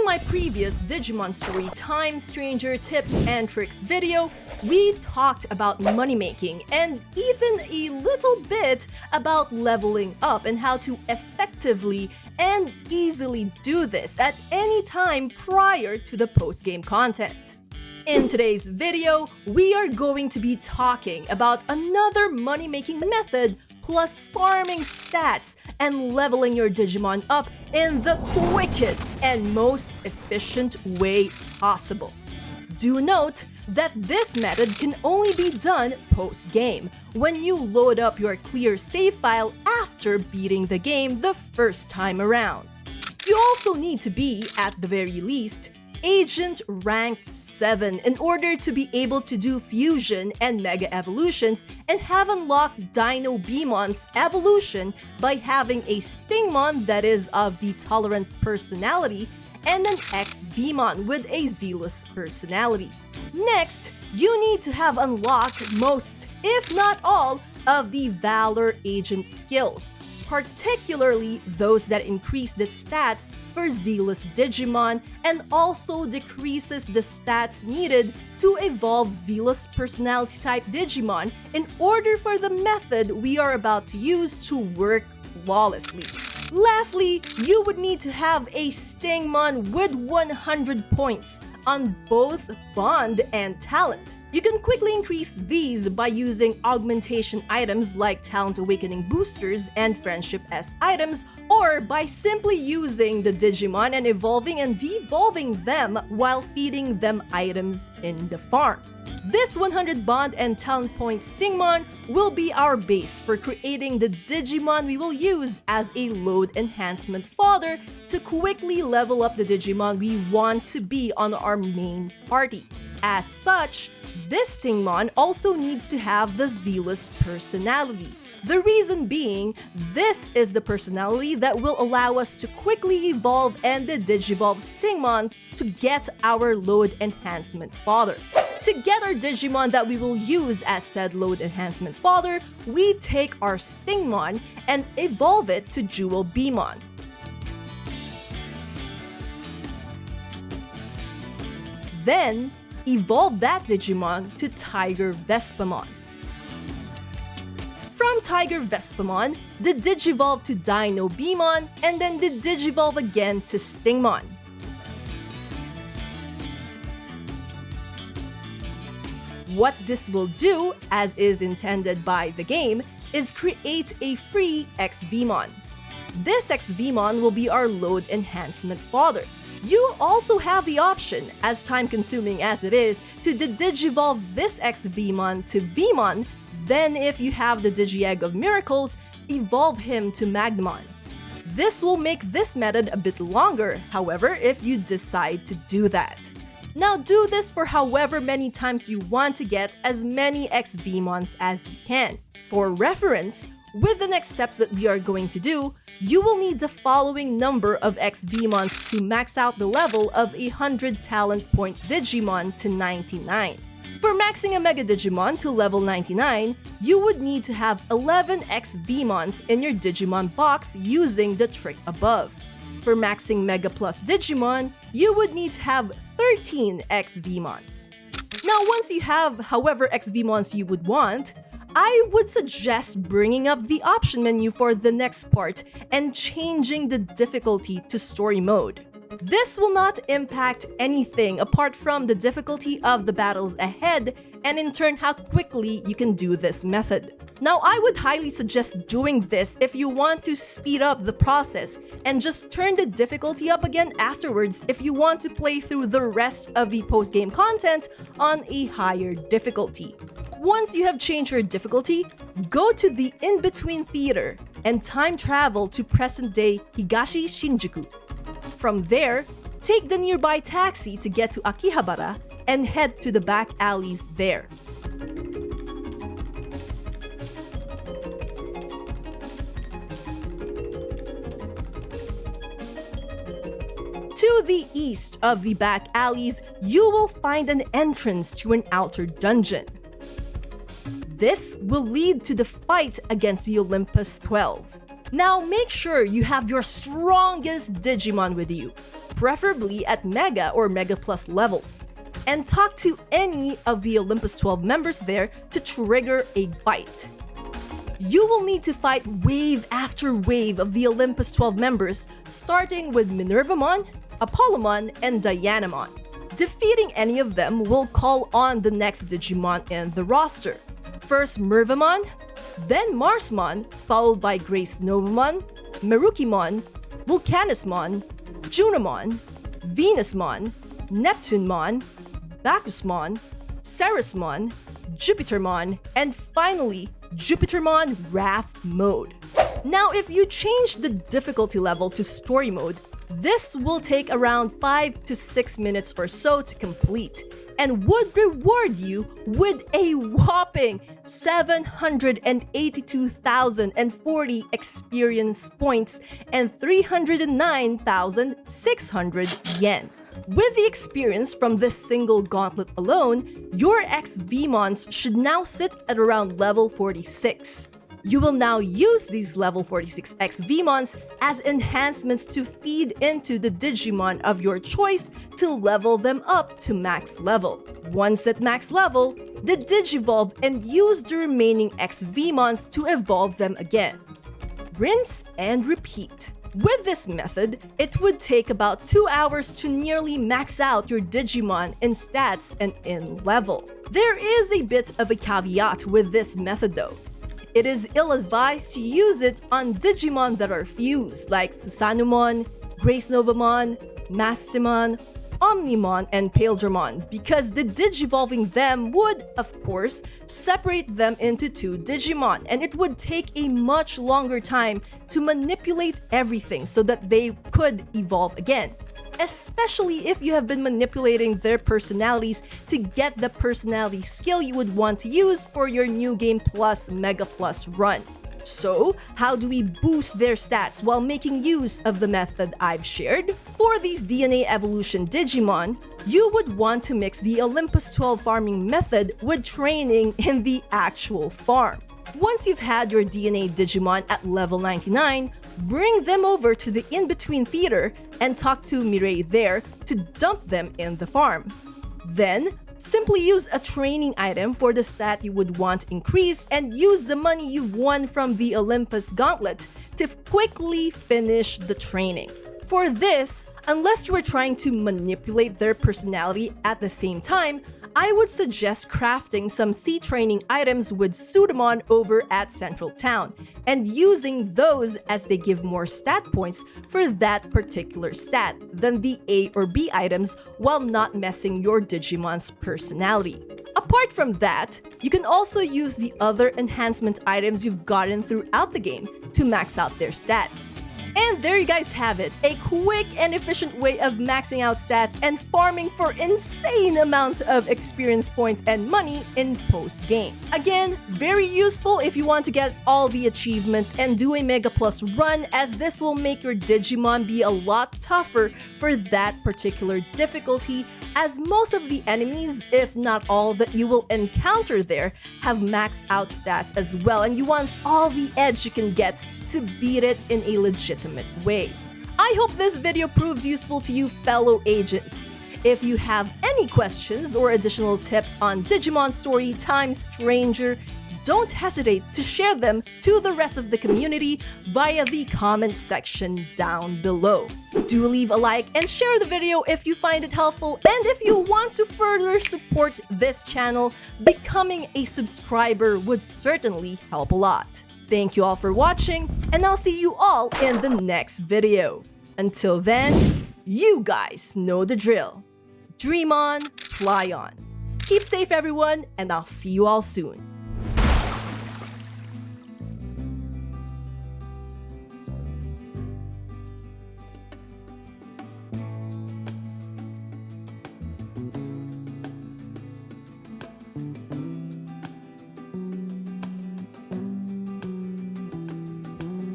my previous Digimon Story Time Stranger Tips and Tricks video, we talked about money making and even a little bit about leveling up and how to effectively and easily do this at any time prior to the post-game content. In today's video, we are going to be talking about another money-making method plus farming stats and leveling your Digimon up in the quickest and most efficient way possible. Do note that this method can only be done post-game, when you load up your clear save file after beating the game the first time around. You also need to be, at the very least, Agent Rank 7 in order to be able to do fusion and mega evolutions and have unlocked Dino Beamon's evolution by having a Stingmon that is of the tolerant personality and an X-Beamon with a zealous personality. Next, you need to have unlocked most, if not all, of the Valor Agent skills, particularly those that increase the stats for zealous Digimon and also decreases the stats needed to evolve zealous personality type Digimon in order for the method we are about to use to work flawlessly. Lastly, you would need to have a Stingmon with 100 points on both Bond and Talent. You can quickly increase these by using augmentation items like Talent Awakening boosters and Friendship S items, or by simply using the Digimon and evolving and devolving them while feeding them items in the farm. This 100 Bond and Talent Point Stingmon will be our base for creating the Digimon we will use as a load enhancement fodder to quickly level up the Digimon we want to be on our main party. As such, this Stingmon also needs to have the zealous personality. The reason being, this is the personality that will allow us to quickly evolve and the Digivolve Stingmon to get our load enhancement fodder. To get our Digimon that we will use as said load enhancement fodder, we take our Stingmon and evolve it to Jewel Beamon. Then, evolve that Digimon to Tiger Vespamon. From Tiger Vespamon, the Digivolve to Dino Beamon, and then the Digivolve again to Stingmon. What this will do, as is intended by the game, is create a free X-Beamon. This X-Beamon will be our load enhancement fodder. You also have the option, as time-consuming as it is, to Digivolve this X-Beamon to Beamon, then if you have the Digi-Egg of Miracles, evolve him to Magnemon. This will make this method a bit longer, however, if you decide to do that. Now do this for however many times you want to get as many X-Beamons as you can. For reference, with the next steps that we are going to do, you will need the following number of X-Beamons to max out the level of 100 talent point Digimon to 99. For maxing a Mega Digimon to level 99, you would need to have 11 X-Beamons in your Digimon box using the trick above. For maxing Mega Plus Digimon, you would need to have 13 X-Beamons. Now once you have however X-Beamons you would want, I would suggest bringing up the option menu for the next part and changing the difficulty to story mode. This will not impact anything apart from the difficulty of the battles ahead and in turn how quickly you can do this method. Now I would highly suggest doing this if you want to speed up the process and just turn the difficulty up again afterwards if you want to play through the rest of the post-game content on a higher difficulty. Once you have changed your difficulty, go to the In-Between Theater and time travel to present-day Higashi Shinjuku. From there, take the nearby taxi to get to Akihabara and head to the back alleys there. To the east of the back alleys, you will find an entrance to an outer dungeon. This will lead to the fight against the Olympus 12. Now make sure you have your strongest Digimon with you. preferably at Mega or Mega Plus levels, and talk to any of the Olympus 12 members there to trigger a fight. You will need to fight wave after wave of the Olympus 12 members, starting with Minervamon, Apollomon, and Dianamon. Defeating any of them will call on the next Digimon in the roster. First Mervamon, then Marsmon, followed by Grace Novamon, Merukimon, Vulcanusmon, Junamon, Venusmon, Neptunemon, Bacchusmon, Ceresmon, Jupitermon, and finally Jupitermon Wrath Mode. Now, if you change the difficulty level to Story Mode, this will take around 5 to 6 minutes or so to complete, and would reward you with a whopping 782,040 experience points and 309,600 yen. With the experience from this single gauntlet alone, your XVmons should now sit at around level 46. You will now use these level 46 XVmons as enhancements to feed into the Digimon of your choice to level them up to max level. Once at max level, the Digivolve and use the remaining XVmons to evolve them again. Rinse and repeat. With this method, it would take about 2 hours to nearly max out your Digimon in stats and in level. There is a bit of a caveat with this method though. It is ill-advised to use it on Digimon that are fused like Susanumon, Grace Novamon, Mastimon, Omnimon, and Paildramon, because the Digivolving them would, of course, separate them into 2 Digimon, and it would take a much longer time to manipulate everything so that they could evolve again. Especially if you have been manipulating their personalities to get the personality skill you would want to use for your New Game Plus Mega Plus run. So, how do we boost their stats while making use of the method I've shared? For these DNA evolution Digimon, you would want to mix the Olympus 12 farming method with training in the actual farm. Once you've had your DNA Digimon at level 99, bring them over to the in-between theater and talk to Mireille there to dump them in the farm. Then, simply use a training item for the stat you would want increased and use the money you've won from the Olympus Gauntlet to quickly finish the training. For this, unless you are trying to manipulate their personality at the same time, I would suggest crafting some C training items with Sudamon over at Central Town and using those as they give more stat points for that particular stat than the A or B items while not messing your Digimon's personality. Apart from that, you can also use the other enhancement items you've gotten throughout the game to max out their stats. And there you guys have it, a quick and efficient way of maxing out stats and farming for insane amount of experience points and money in post-game. Again, very useful if you want to get all the achievements and do a Mega Plus run, as this will make your Digimon be a lot tougher for that particular difficulty, as most of the enemies, if not all, that you will encounter there have maxed out stats as well, and you want all the edge you can get to beat it in a legitimate way. I hope this video proves useful to you fellow agents. If you have any questions or additional tips on Digimon Story Time Stranger, don't hesitate to share them to the rest of the community via the comment section down below. Do leave a like and share the video if you find it helpful, and if you want to further support this channel, becoming a subscriber would certainly help a lot. Thank you all for watching, and I'll see you all in the next video. Until then, you guys know the drill. Dream on, fly on. Keep safe everyone, and I'll see you all soon.